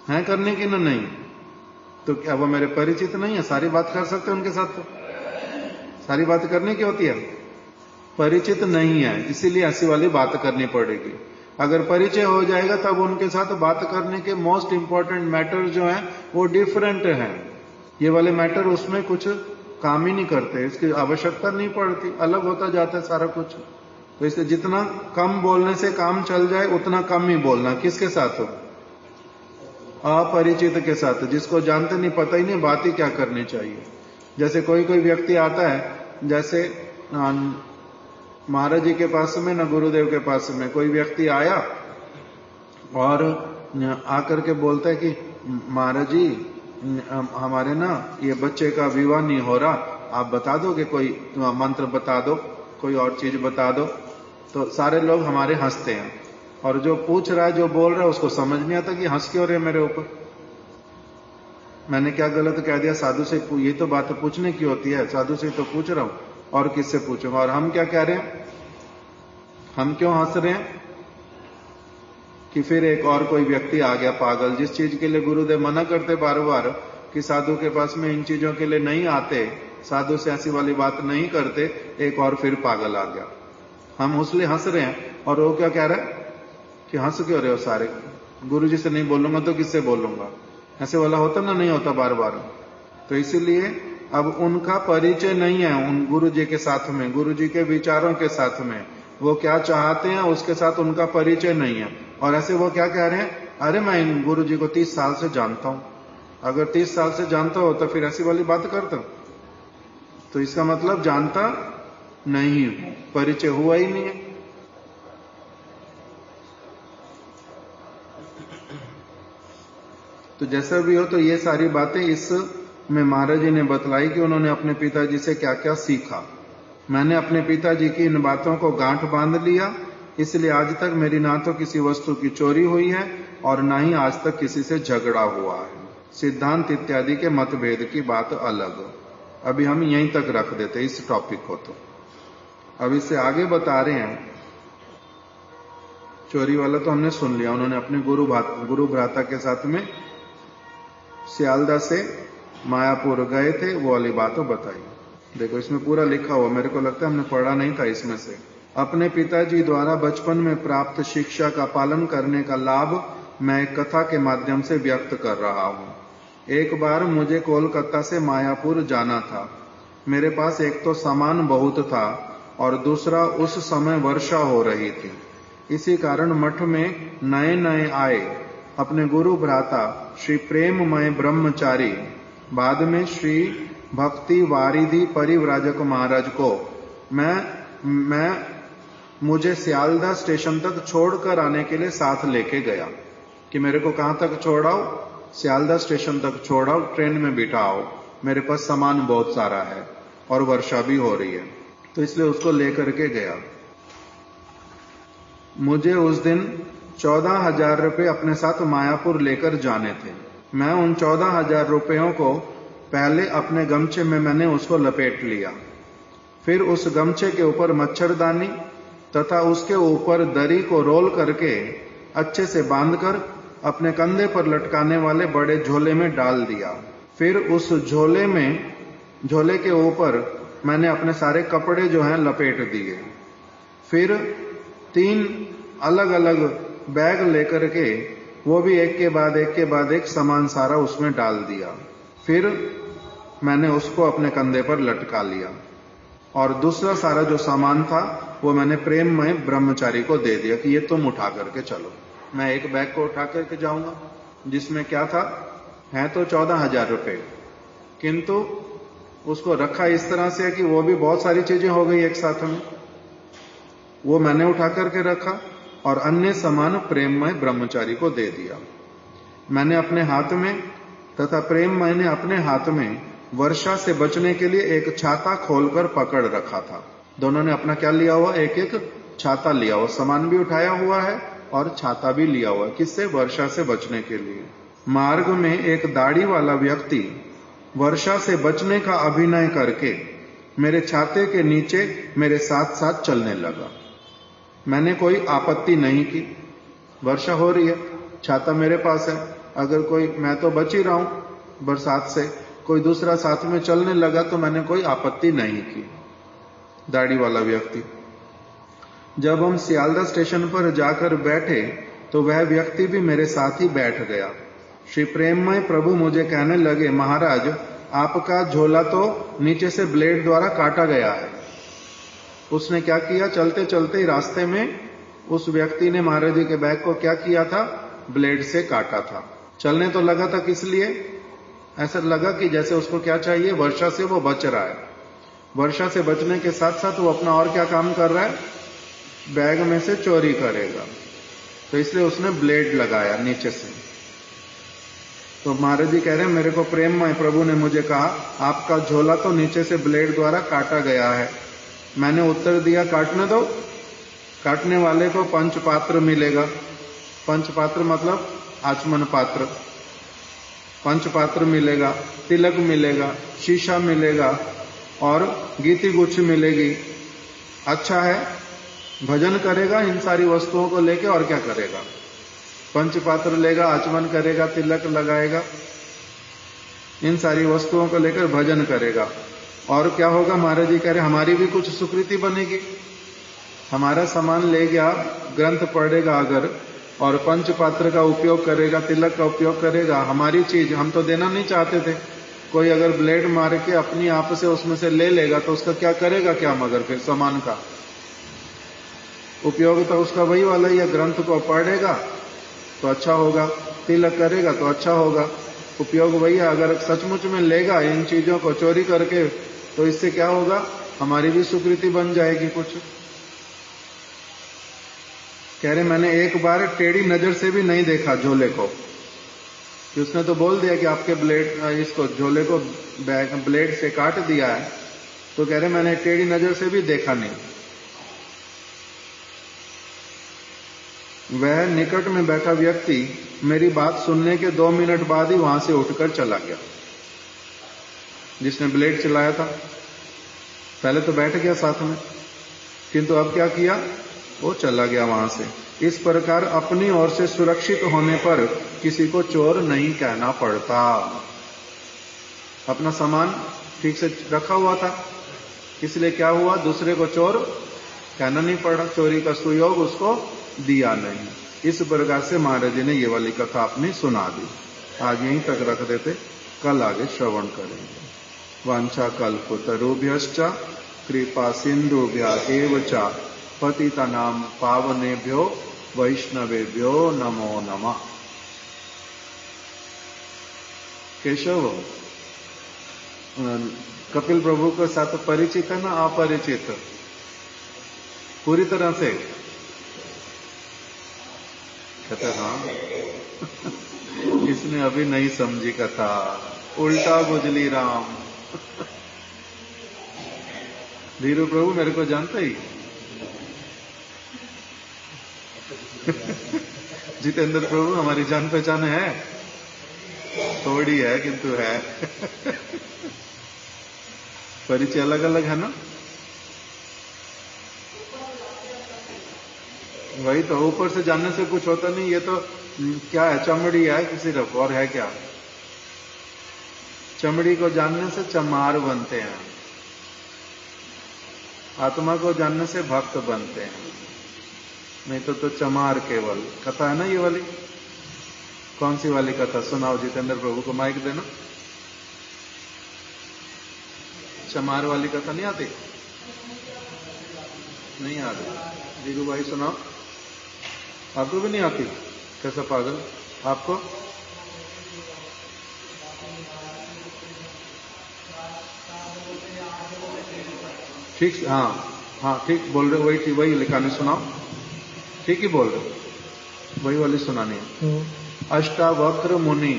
हैं करने की ना? नहीं। तो क्या वो मेरे परिचित नहीं है? सारी बात कर सकते हैं उनके साथ? तो सारी बात करने की होती है? परिचित नहीं है, इसीलिए ऐसी वाली बात करनी पड़ेगी। अगर परिचय हो जाएगा तब उनके साथ बात करने के मोस्ट इंपॉर्टेंट मैटर जो है वो डिफरेंट है। ये वाले मैटर उसमें कुछ काम ही नहीं करते, इसकी आवश्यकता नहीं पड़ती, अलग होता जाता है सारा कुछ। तो इसलिए जितना कम बोलने से काम चल जाए उतना कम ही बोलना। किसके साथ? अपरिचित के साथ, जिसको जानते नहीं, पता ही नहीं बात ही क्या करनी चाहिए। जैसे कोई व्यक्ति आता है, जैसे महाराज जी के पास में ना गुरुदेव के पास में कोई व्यक्ति आया और आकर के बोलता है कि महाराज जी हमारे ना ये बच्चे का विवाह नहीं हो रहा, आप बता दोगे, कोई मंत्र बता दो, कोई और चीज बता दो। तो सारे लोग हमारे हंसते हैं और जो पूछ रहा है, जो बोल रहा है, उसको समझ नहीं आता कि हंस क्यों रहे मेरे ऊपर, मैंने क्या गलत कह दिया। साधु से ये तो बात पूछने की होती है, साधु से तो पूछ रहा हूं और किससे पूछूंगा। और हम क्या कह रहे हैं, हम क्यों हंस रहे हैं कि फिर एक और कोई व्यक्ति आ गया पागल, जिस चीज के लिए गुरुदेव मना करते बार बार कि साधु के पास में इन चीजों के लिए नहीं आते, साधु से ऐसी वाली बात नहीं करते, एक और फिर पागल आ गया। हम उसलिए हंस रहे हैं और वो क्या कह रहा है कि हंस क्यों रहे हो सारे, गुरुजी से नहीं बोलूंगा तो किससे बोलूंगा। ऐसे वाला होता ना, नहीं होता बार बार। तो इसीलिए अब उनका परिचय नहीं है उन गुरु जी के साथ में, गुरु जी के विचारों के साथ में, वो क्या चाहते हैं उसके साथ उनका परिचय नहीं है। और ऐसे वो क्या कह रहे हैं, अरे मैं इन गुरु जी को 30 साल से जानता हूं। अगर 30 साल से जानता हो तो फिर ऐसी वाली बात करता, तो इसका मतलब जानता नहीं, परिचय हुआ ही नहीं है। तो जैसा भी हो, तो ये सारी बातें इसमें महाराज जी ने बतलाई कि उन्होंने अपने पिताजी से क्या क्या सीखा। मैंने अपने पिताजी की इन बातों को गांठ बांध लिया, इसलिए आज तक मेरी ना तो किसी वस्तु की चोरी हुई है और ना ही आज तक किसी से झगड़ा हुआ है। सिद्धांत इत्यादि के मतभेद की बात अलग। अभी हम यहीं तक रख देते इस टॉपिक को। तो अब इससे आगे बता रहे हैं, चोरी वाला तो हमने सुन लिया, उन्होंने अपने गुरु भ्राता के साथ में सियालदा से मायापुर गए थे, वो वाली बातों बताई। देखो इसमें पूरा लिखा हुआ, मेरे को लगता है हमने पढ़ा नहीं था इसमें से। अपने पिताजी द्वारा बचपन में प्राप्त शिक्षा का पालन करने का लाभ मैं एक कथा के माध्यम से व्यक्त कर रहा हूं। एक बार मुझे कोलकाता से मायापुर जाना था। मेरे पास एक तो सामान बहुत था और दूसरा उस समय वर्षा हो रही थी। इसी कारण मठ में नए नए आए अपने गुरु भ्राता श्री प्रेममय ब्रह्मचारी, बाद में श्री भक्ति वारिधि परिव्राजक महाराज को मुझे सियालदा स्टेशन तक छोड़कर आने के लिए साथ लेके गया कि मेरे को कहां तक छोड़ाओ, सियालदा स्टेशन तक छोड़ाओ, ट्रेन में बिठाओ, मेरे पास सामान बहुत सारा है और वर्षा भी हो रही है। तो इसलिए उसको लेकर के गया। मुझे उस दिन 14,000 रुपये अपने साथ मायापुर लेकर जाने थे। मैं उन 14,000 रुपयों को पहले अपने गमछे में मैंने उसको लपेट लिया, फिर उस गमछे के ऊपर मच्छरदानी तथा उसके ऊपर दरी को रोल करके अच्छे से बांधकर अपने कंधे पर लटकाने वाले बड़े झोले में डाल दिया। फिर उस झोले के ऊपर मैंने अपने सारे कपड़े जो हैं लपेट दिए। फिर 3 अलग अलग बैग लेकर के वो भी एक के बाद एक सामान सारा उसमें डाल दिया। फिर मैंने उसको अपने कंधे पर लटका लिया और दूसरा सारा जो सामान था वो मैंने प्रेममय ब्रह्मचारी को दे दिया कि ये तुम उठा करके चलो। मैं एक बैग को उठा करके जाऊंगा जिसमें क्या था, है तो 14,000 रुपये, किंतु उसको रखा इस तरह से कि वो भी बहुत सारी चीजें हो गई एक साथ में। वो मैंने उठा करके रखा और अन्य सामान प्रेममय ब्रह्मचारी को दे दिया। मैंने अपने हाथ में तथा प्रेममय ने अपने हाथ में वर्षा से बचने के लिए एक छाता खोलकर पकड़ रखा था। दोनों ने अपना क्या लिया हुआ? एक एक छाता लिया हुआ, सामान भी उठाया हुआ है और छाता भी लिया हुआ। किससे? वर्षा से बचने के लिए। मार्ग में एक दाढ़ी वाला व्यक्ति वर्षा से बचने का अभिनय करके मेरे छाते के नीचे मेरे साथ साथ चलने लगा। मैंने कोई आपत्ति नहीं की। वर्षा हो रही है, छाता मेरे पास है, अगर कोई, मैं तो बच ही रहा हूं बरसात से, कोई दूसरा साथ में चलने लगा तो मैंने कोई आपत्ति नहीं की। दाढ़ी वाला व्यक्ति। जब हम सियालदा स्टेशन पर जाकर बैठे तो वह व्यक्ति भी मेरे साथ ही बैठ गया। श्री प्रेममय प्रभु मुझे कहने लगे, महाराज आपका झोला तो नीचे से ब्लेड द्वारा काटा गया है। उसने क्या किया? चलते चलते ही रास्ते में उस व्यक्ति ने महाराज जी के बैग को क्या किया था? ब्लेड से काटा था। चलने तो लगा था, किस लिए? ऐसा लगा कि जैसे उसको क्या चाहिए? वर्षा से वो बच रहा है। वर्षा से बचने के साथ साथ वो अपना और क्या काम कर रहा है? बैग में से चोरी करेगा, तो इसलिए उसने ब्लेड लगाया नीचे से। तो महाराज जी कह रहे हैं, मेरे को प्रेममय प्रभु ने मुझे कहा, आपका झोला तो नीचे से ब्लेड द्वारा काटा गया है। मैंने उत्तर दिया, काटने दो, काटने वाले को पंचपात्र मिलेगा। पंचपात्र मतलब आचमन पात्र। पंचपात्र मिलेगा, तिलक मिलेगा, शीशा मिलेगा और गीति गुच्छ मिलेगी। अच्छा है, भजन करेगा इन सारी वस्तुओं को लेके, और क्या करेगा? पंचपात्र लेगा, आचमन करेगा, तिलक लगाएगा, इन सारी वस्तुओं को लेकर भजन करेगा। और क्या होगा? महाराज जी कह रहे हमारी भी कुछ सुकृति बनेगी। हमारा सामान ले गया, ग्रंथ पढ़ेगा अगर, और पंचपात्र का उपयोग करेगा, तिलक का उपयोग करेगा, हमारी चीज हम तो देना नहीं चाहते थे। कोई अगर ब्लेड मार के अपनी आप से उसमें से ले लेगा तो उसका क्या करेगा? क्या मगर फिर सामान का उपयोग तो उसका वही वाला ही है। ग्रंथ को पढ़ेगा तो अच्छा होगा, तिलक करेगा तो अच्छा होगा, उपयोग वही है। अगर सचमुच में लेगा इन चीजों को चोरी करके तो इससे क्या होगा? हमारी भी सुकृति बन जाएगी कुछ। कह रहे मैंने एक बार टेढ़ी नजर से भी नहीं देखा झोले को, कि उसने तो बोल दिया कि आपके ब्लेड, इसको झोले को ब्लेड से काट दिया है, तो कह रहे मैंने टेढ़ी नजर से भी देखा नहीं। वह निकट में बैठा व्यक्ति मेरी बात सुनने के 2 मिनट बाद ही वहां से उठकर चला गया। जिसने ब्लेड चलाया था पहले तो बैठ गया साथ में, किंतु अब क्या किया? वो चला गया वहां से। इस प्रकार अपनी ओर से सुरक्षित होने पर किसी को चोर नहीं कहना पड़ता। अपना सामान ठीक से रखा हुआ था, इसलिए क्या हुआ? दूसरे को चोर कहना नहीं पड़ा, चोरी का सुयोग उसको दिया नहीं। इस प्रकार से महाराज जी ने ये वाली कथा अपनी सुना दी। आज यहीं तक रख देते, कल आगे श्रवण करेंगे। वांछा कल्पतरुभ्यश्च कृपा सिंधुभ्य एव च पतितानां पावनेभ्यो वैष्णवेभ्यो नमो नमः। केशव, कपिल प्रभु के साथ परिचित है ना अपरिचित? पूरी तरह से? कहते हाँ इसने अभी नहीं समझी कथा, उल्टा बुझली राम। धीरू प्रभु मेरे को जानते ही जितेंद्र प्रभु हमारी जान पहचान है, थोड़ी है किंतु है। परिचय अलग अलग है ना? वही तो, ऊपर से जानने से कुछ होता नहीं। ये तो क्या है? चमड़ी है कि सिर्फ, और है क्या? चमड़ी को जानने से चमार बनते हैं, आत्मा को जानने से भक्त बनते हैं, नहीं तो चमार केवल। कथा है ना ये वाली? कौन सी वाली कथा सुनाओ? जितेंद्र प्रभु को माइक देना। चमार वाली कथा नहीं आती? नहीं आती? दीगू भाई सुनाओ। आपको भी नहीं आती? कैसा पागल आपको? ठीक, हाँ हाँ ठीक बोल रहे, वही ठीक, वही लिखाने सुनाओ, ठीक ही बोल रहे, वही वाली सुनानी है। तो अष्टावक्र मुनि,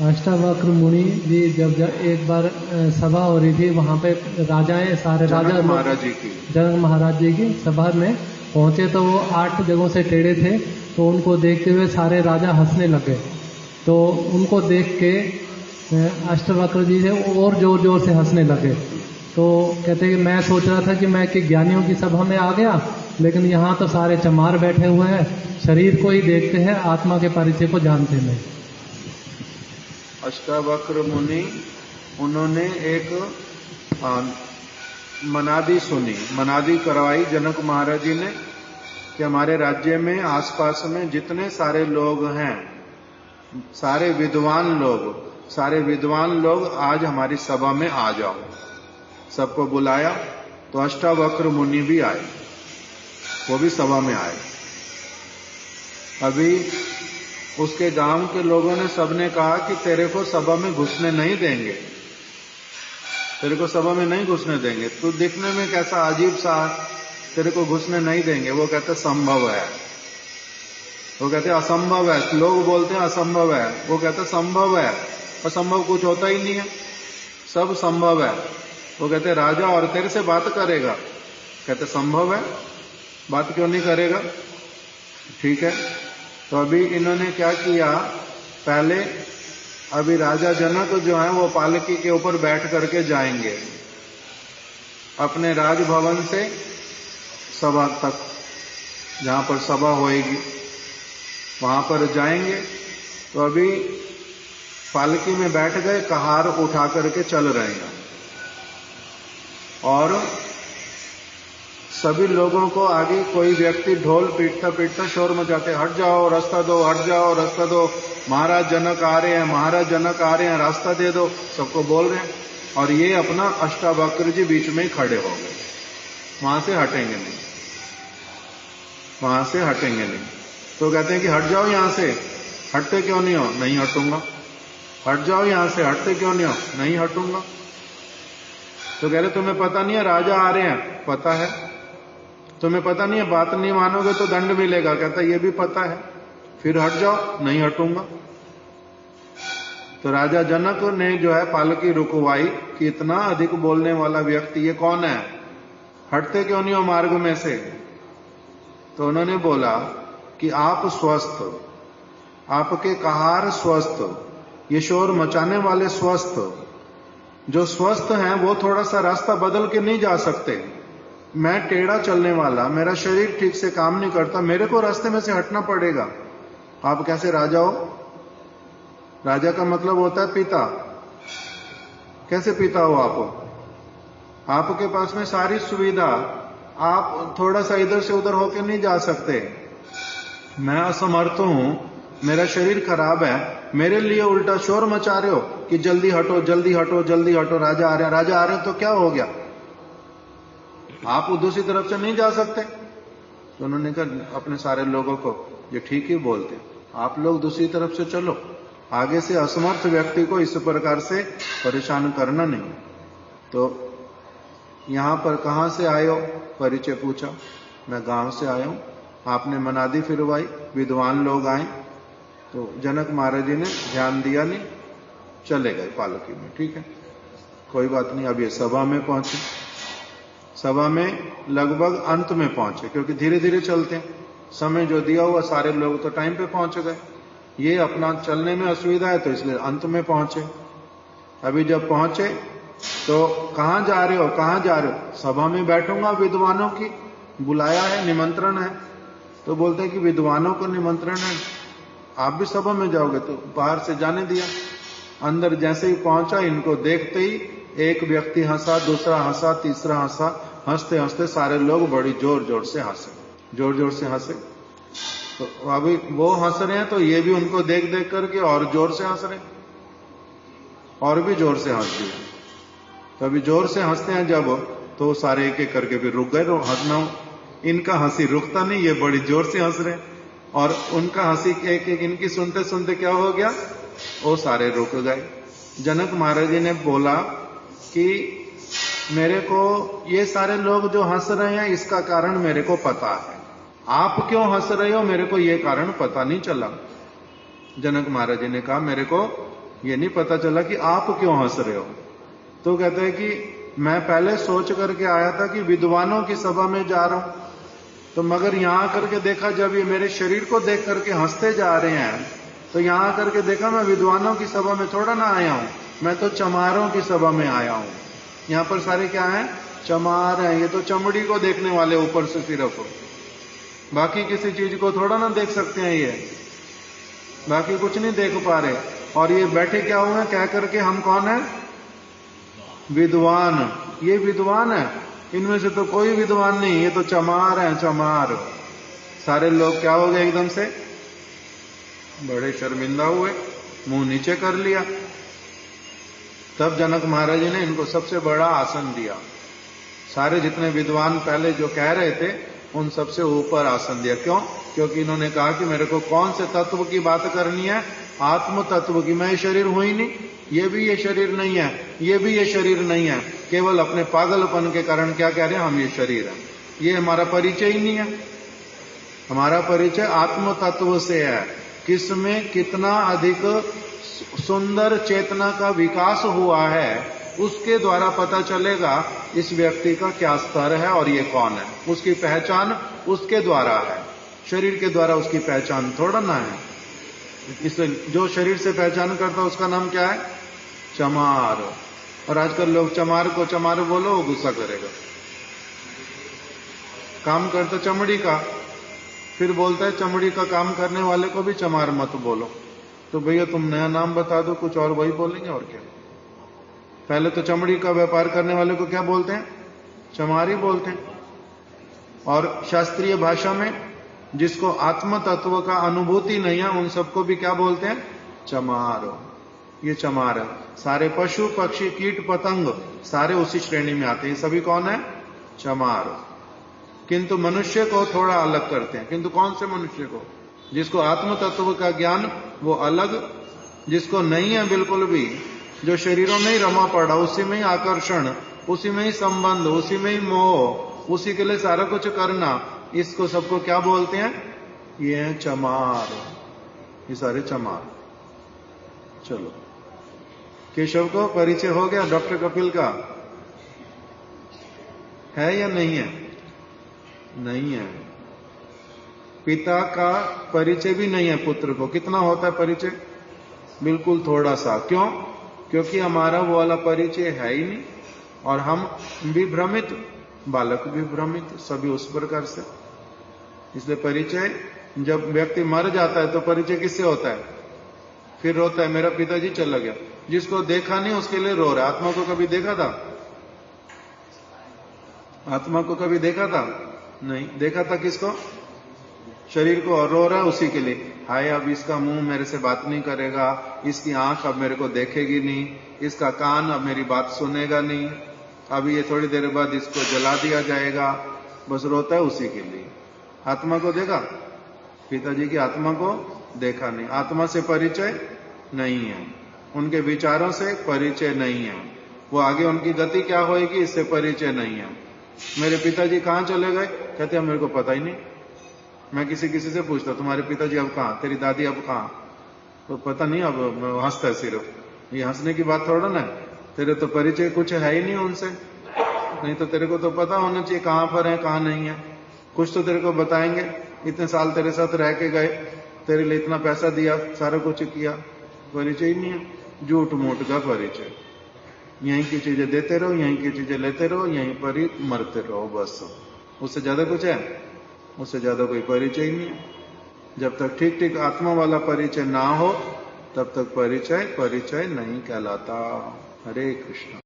अष्टावक्र मुनि जी जब एक बार सभा हो रही थी, वहां पे राजाएं, सारे राजा जनक महाराज जी की, जनक महाराज जी की सभा में पहुंचे, तो वो 8 जगहों से टेढ़े थे, तो उनको देखते हुए सारे राजा हंसने लगे। तो उनको देख के अष्टावक्र जी से और जोर जोर से हंसने लगे। तो कहते कि मैं सोच रहा था कि मैं कि ज्ञानियों की सभा में आ गया, लेकिन यहाँ तो सारे चमार बैठे हुए हैं, शरीर को ही देखते हैं, आत्मा के परिचय को जानते नहीं। अष्टावक्र मुनि, उन्होंने एक मनादी सुनी, मनादी करवाई जनक महाराज जी ने कि हमारे राज्य में आसपास में जितने सारे लोग हैं, सारे विद्वान लोग आज हमारी सभा में आ जाओ। सबको बुलाया, तो अष्टावक्र मुनि भी आए, वो भी सभा में आए। अभी उसके गांव के लोगों ने सबने कहा कि तेरे को सभा में घुसने नहीं देंगे, तेरे को सभा में नहीं घुसने देंगे, तू दिखने में कैसा अजीब सा, तेरे को घुसने नहीं देंगे। वो कहते संभव है, वो कहते असंभव है, लोग बोलते हैं असंभव है, वो कहते संभव है, असंभव कुछ होता ही नहीं है, सब संभव है। वो कहते राजा और तेरे से बात करेगा, कहते संभव है, बात क्यों नहीं करेगा, ठीक है। तो अभी इन्होंने क्या किया, पहले अभी राजा जनक जो है वो पालकी के ऊपर बैठ करके जाएंगे अपने राजभवन से सभा तक, जहां पर सभा होएगी वहां पर जाएंगे। तो अभी पालकी में बैठ गए, कहार उठा करके चल रहे हैं, और सभी लोगों को आगे कोई व्यक्ति ढोल पीटता पीटता शोर मचाते, हट जाओ रास्ता दो, हट जाओ रास्ता दो, महाराज जनक आ रहे हैं, महाराज जनक आ रहे हैं, रास्ता दे दो, सबको बोल रहे हैं। और ये अपना अष्टावक्र जी बीच में ही खड़े हो गए, वहां से हटेंगे नहीं, वहां से हटेंगे नहीं। तो कहते हैं कि हट जाओ यहां से, हटते क्यों नहीं हो, नहीं हटूंगा। हट जाओ यहां से, हटते क्यों नहीं हो, नहीं हटूंगा। तो कह रहे तुम्हें पता नहीं है राजा आ रहे हैं, पता है। तुम्हें पता नहीं है, बात नहीं मानोगे तो दंड मिलेगा, कहता ये भी पता है, फिर हट जाओ, नहीं हटूंगा। तो राजा जनक ने जो है पालकी रुकवाई कि इतना अधिक बोलने वाला व्यक्ति ये कौन है, हटते क्यों नहीं हो मार्ग में से। तो उन्होंने बोला कि आप स्वस्थ, आपके कहार स्वस्थ, ये शोर मचाने वाले स्वस्थ, जो स्वस्थ हैं वो थोड़ा सा रास्ता बदल के नहीं जा सकते। मैं टेढ़ा चलने वाला, मेरा शरीर ठीक से काम नहीं करता, मेरे को रास्ते में से हटना पड़ेगा। आप कैसे राजा हो, राजा का मतलब होता है पिता, कैसे पिता हो आप, आपके पास में सारी सुविधा, आप थोड़ा सा इधर से उधर होके नहीं जा सकते। मैं असमर्थ हूं, मेरा शरीर खराब है, मेरे लिए उल्टा शोर मचा रहे हो कि जल्दी हटो जल्दी हटो जल्दी हटो, राजा आ रहे हैं, राजा आ रहे हैं, तो क्या हो गया, आप दूसरी तरफ से नहीं जा सकते। तो उन्होंने कहा अपने सारे लोगों को, ये ठीक ही बोलते, आप लोग दूसरी तरफ से चलो, आगे से असमर्थ व्यक्ति को इस प्रकार से परेशान करना नहीं। तो यहां पर कहां से आए हो, परिचय पूछा, मैं गांव से आया हूं। आपने मनादी फिरवाई, विद्वान लोग आए, तो जनक महाराज जी ने ध्यान दिया नहीं, चले गए पालकी में, ठीक है कोई बात नहीं। अब ये सभा में पहुंचे, सभा में लगभग अंत में पहुंचे, क्योंकि धीरे धीरे चलते हैं, समय जो दिया हुआ सारे लोग तो टाइम पे पहुंच गए, ये अपना चलने में असुविधा है तो इसलिए अंत में पहुंचे। अभी जब पहुंचे तो कहां जा रहे हो, कहां जा रहे हो, सभा में बैठूंगा, विद्वानों की बुलाया है, निमंत्रण है। तो बोलते हैं कि विद्वानों को निमंत्रण है, आप भी सभा में जाओगे, तो बाहर से जाने दिया। अंदर जैसे ही पहुंचा, इनको देखते ही एक व्यक्ति हंसा, दूसरा हंसा, तीसरा हंसा, हंसते हंसते सारे लोग बड़ी जोर जोर से हंसे, जोर जोर से हंसे। तो अभी वो हंस रहे हैं तो ये भी उनको देख देख करके और जोर से हंस रहे, और भी जोर से हंस दिए। तो अभी जोर से हंसते हैं जब, तो सारे एक एक करके फिर रुक गए। तो हंसना, इनका हंसी रुकता नहीं, ये बड़ी जोर से हंस रहे, और उनका हंसी एक एक इनकी सुनते सुनते क्या हो गया, वो सारे रुक गए। जनक महाराज जी ने बोला कि मेरे को ये सारे लोग जो हंस रहे हैं इसका कारण मेरे को पता है, आप क्यों हंस रहे हो मेरे को ये कारण पता नहीं चला। जनक महाराज जी ने कहा मेरे को ये नहीं पता चला कि आप क्यों हंस रहे हो। तो कहते हैं कि मैं पहले सोच करके आया था कि विद्वानों की सभा में जा रहा हूं, तो मगर यहां करके देखा, जब ये मेरे शरीर को देख करके हंसते जा रहे हैं, तो यहां करके देखा मैं विद्वानों की सभा में थोड़ा ना आया हूं, मैं तो चमारों की सभा में आया हूं। यहां पर सारे क्या हैं? चमार हैं। ये तो चमड़ी को देखने वाले ऊपर से सिर्फ, बाकी किसी चीज को थोड़ा ना देख सकते हैं, ये बाकी कुछ नहीं देख पा रहे। और ये बैठे क्या हुए हैं कह करके हम कौन है? विद्वान। ये विद्वान है, इनमें से तो कोई विद्वान नहीं, ये तो चमार है, चमार। सारे लोग क्या हो गए? एकदम से बड़े शर्मिंदा हुए, मुंह नीचे कर लिया। तब जनक महाराज जी ने इनको सबसे बड़ा आसन दिया। सारे जितने विद्वान पहले जो कह रहे थे उन सबसे ऊपर आसन दिया। क्यों? क्योंकि इन्होंने कहा कि मेरे को कौन से तत्व की बात करनी है? आत्म तत्व की। मैं ये शरीर हूं ही नहीं, ये भी ये शरीर नहीं है, ये भी ये शरीर नहीं है। केवल अपने पागलपन के कारण क्या कह रहे हैं? हम ये शरीर है। ये हमारा परिचय ही नहीं है। हमारा परिचय आत्म तत्व से है। किसमें कितना अधिक सुंदर चेतना का विकास हुआ है, उसके द्वारा पता चलेगा इस व्यक्ति का क्या स्तर है और ये कौन है। उसकी पहचान उसके द्वारा है, शरीर के द्वारा उसकी पहचान थोड़ा ना है। इसलिए जो शरीर से पहचान करता है उसका नाम क्या है? चमार। और आजकल लोग चमार को चमार बोलो, वो गुस्सा करेगा। काम करता चमड़ी का, फिर बोलता है चमड़ी का काम करने वाले को भी चमार मत बोलो। तो भैया तुम नया नाम बता दो कुछ और, वही बोलेंगे और क्या। पहले तो चमड़ी का व्यापार करने वाले को क्या बोलते हैं? चमार ही बोलते हैं। और शास्त्रीय भाषा में जिसको आत्म तत्व का अनुभूति नहीं है उन सबको भी क्या बोलते हैं? चमार। ये चमार है। सारे पशु पक्षी कीट पतंग सारे उसी श्रेणी में आते हैं। सभी कौन है? चमार। किंतु मनुष्य को थोड़ा अलग करते हैं। किंतु कौन से मनुष्य को? जिसको आत्म तत्व का ज्ञान वो अलग, जिसको नहीं है बिल्कुल भी, जो शरीरों में ही रमा पड़ा, उसी में ही आकर्षण, उसी में ही संबंध, उसी में ही मोह, उसी के लिए सारा कुछ करना, इसको सबको क्या बोलते हैं? ये है चमार। ये सारे चमार। चलो, केशव को परिचय हो गया डॉक्टर कपिल का? है या नहीं है? नहीं है। पिता का परिचय भी नहीं है पुत्र को। कितना होता है परिचय? बिल्कुल थोड़ा सा। क्यों? क्योंकि हमारा वो वाला परिचय है ही नहीं, और हम भी भ्रमित, बालक भी भ्रमित, सभी उस प्रकार से। इसलिए परिचय, जब व्यक्ति मर जाता है तो परिचय किससे होता है? फिर रोता है मेरा पिताजी चला गया। जिसको देखा नहीं उसके लिए रो रहा है। आत्मा को कभी देखा था? आत्मा को कभी देखा था? नहीं देखा था। किसको? शरीर को। और रो रहा है उसी के लिए। हाय अब इसका मुंह मेरे से बात नहीं करेगा, इसकी आंख अब मेरे को देखेगी नहीं, इसका कान अब मेरी बात सुनेगा नहीं, अब ये थोड़ी देर बाद इसको जला दिया जाएगा। बस रोता है उसी के लिए। आत्मा को देखा? पिताजी की आत्मा को देखा नहीं। आत्मा से परिचय नहीं है, उनके विचारों से परिचय नहीं है। वो आगे उनकी गति क्या होगी इससे परिचय नहीं है। मेरे पिताजी कहाँ चले गए? कहते हैं मेरे को पता ही नहीं। मैं किसी से पूछता तुम्हारे पिताजी अब कहाँ, तेरी दादी अब कहाँ? तो पता नहीं। अब हंसता है सिर्फ। ये हंसने की बात थोड़ा ना है। तेरे तो परिचय कुछ है ही नहीं उनसे। नहीं तो तेरे को तो पता होना चाहिए कहाँ पर है कहाँ नहीं है। कुछ तो तेरे को बताएंगे। इतने साल तेरे साथ रह के गए, तेरे लिए इतना पैसा दिया, सारा कुछ किया, परिचय ही नहीं है। झूठ मूठ का परिचय। यहीं की चीजें देते रहो, यहीं की चीजें लेते रहो, यहीं पर ही मरते रहो, बस। उससे ज्यादा कुछ है? उससे ज्यादा कोई परिचय ही नहीं है। जब तक ठीक ठीक आत्मा वाला परिचय ना हो तब तक परिचय नहीं कहलाता। हरे कृष्ण।